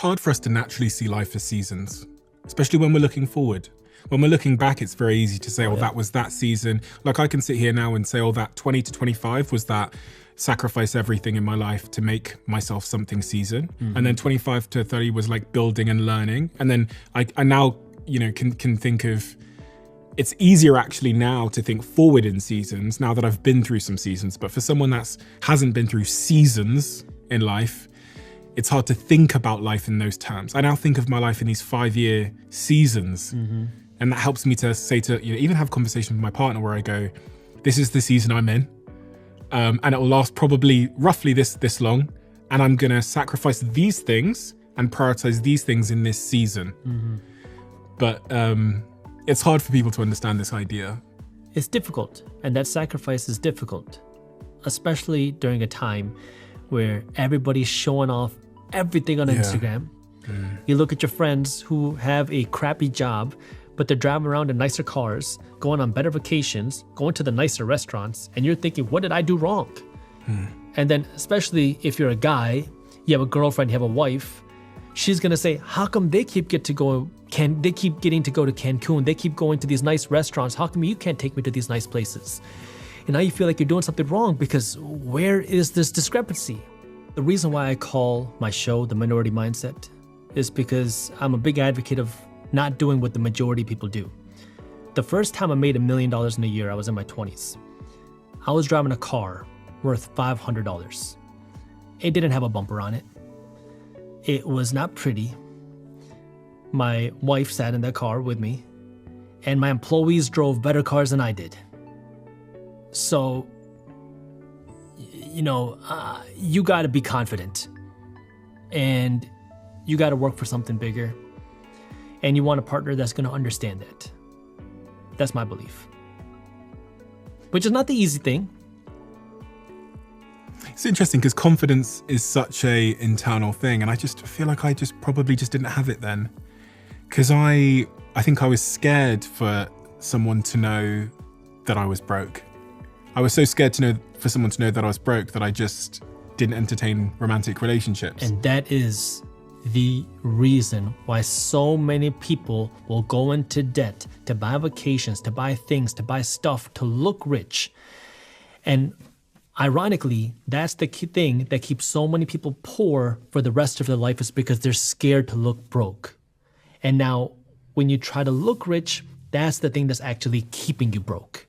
hard for us to naturally see life as seasons, especially when we're looking forward. When we're looking back, it's very easy to say, that was that season. Like I can sit here now and say, that 20 to 25 was that sacrifice everything in my life to make myself something season. And then 25 to 30 was like building and learning. And then I now, can think of, it's easier actually now to think forward in seasons now that I've been through some seasons. But for someone that hasn't been through seasons in life, it's hard to think about life in those terms. I now think of my life in these 5-year seasons. And that helps me to say even have conversations with my partner where I go, this is the season I'm in. And it will last probably roughly this long. And I'm going to sacrifice these things and prioritize these things in this season. But it's hard for people to understand this idea. It's difficult. And that sacrifice is difficult, especially during a time where everybody's showing off everything on Instagram. You look at your friends who have a crappy job, but they're driving around in nicer cars, going on better vacations, going to the nicer restaurants, and you're thinking, what did I do wrong? And then especially if you're a guy, you have a girlfriend, you have a wife, she's gonna say, how come they keep getting to go to Cancun, they keep going to these nice restaurants, how come you can't take me to these nice places? And now you feel like you're doing something wrong because where is this discrepancy? The reason why I call my show The Minority Mindset is because I'm a big advocate of not doing what the majority of people do. The first time I made $1 million in a year, I was in my 20s. I was driving a car worth $500. It didn't have a bumper on it. It was not pretty. My wife sat in that car with me, and my employees drove better cars than I did. So, you got to be confident, and you got to work for something bigger. And you want a partner that's going to understand that. That's my belief. Which is not the easy thing. It's interesting because confidence is such a internal thing. And I just feel like I probably didn't have it then. Because I think I was scared for someone to know that I was broke. I was so scared for someone to know that I was broke that I just didn't entertain romantic relationships. And that is the reason why so many people will go into debt to buy vacations, to buy things, to buy stuff, to look rich. And ironically, that's the key thing that keeps so many people poor for the rest of their life, is because they're scared to look broke. And now when you try to look rich, that's the thing that's actually keeping you broke.